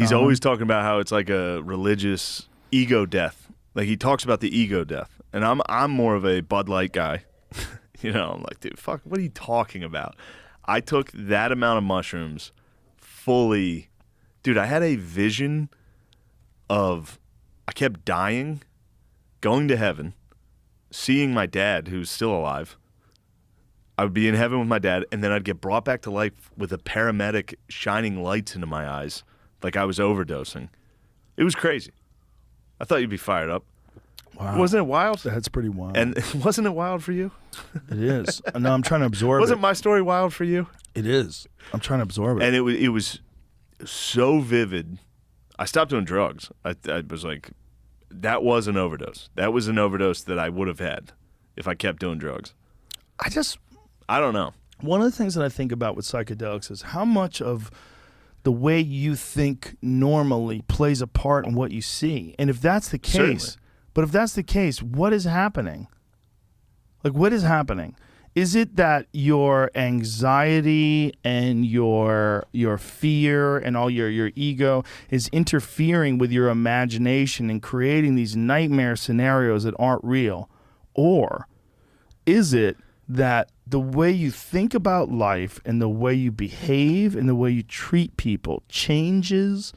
He's always talking about how it's like a religious ego death. Like he talks about the ego death. And I'm more of a Bud Light guy. You know, I'm like, dude, fuck, what are you talking about? I took that amount of mushrooms fully. Dude, I had a vision of, I kept dying, going to heaven, seeing my dad, who's still alive. I would be in heaven with my dad, and then I'd get brought back to life with a paramedic shining lights into my eyes like I was overdosing. It was crazy. I thought you'd be fired up. Wow. Wasn't it wild? That's pretty wild. And wasn't it wild for you? It is. No, I'm trying to absorb Wasn't it. my story wild for you? It is. I'm trying to absorb it. And it was so vivid. I stopped doing drugs. I was like, that was an overdose. That was an overdose that I would have had if I kept doing drugs. I don't know. One of the things that I think about with psychedelics is how much of the way you think normally plays a part in what you see. And if that's the case, Certainly. But if that's the case, what is happening? Like, what is happening? Is it that your anxiety and your fear and all your ego is interfering with your imagination and creating these nightmare scenarios that aren't real? Or is it that the way you think about life and the way you behave and the way you treat people changes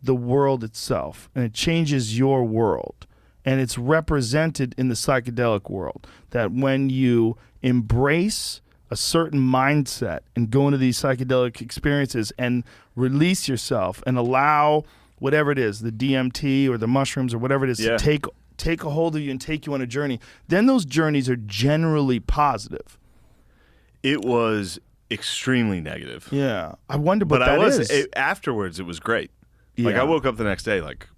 the world itself, and it changes your world? And it's represented in the psychedelic world, that when you embrace a certain mindset and go into these psychedelic experiences and release yourself and allow whatever it is, the DMT or the mushrooms or whatever it is, to take a hold of you and take you on a journey, then those journeys are generally positive. It was extremely negative. Yeah. I wonder what that is. Afterwards, it was great. Yeah. Like, I woke up the next day like,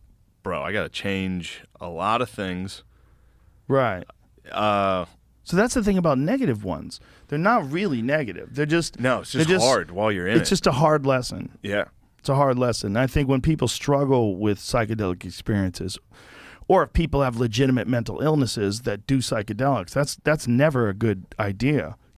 bro, I got to change a lot of things. Right. So that's the thing about negative ones. They're not really negative. They're just... No, it's just hard while you're in it. It's just a hard lesson. Yeah. It's a hard lesson. I think when people struggle with psychedelic experiences, or if people have legitimate mental illnesses that do psychedelics, that's never a good idea.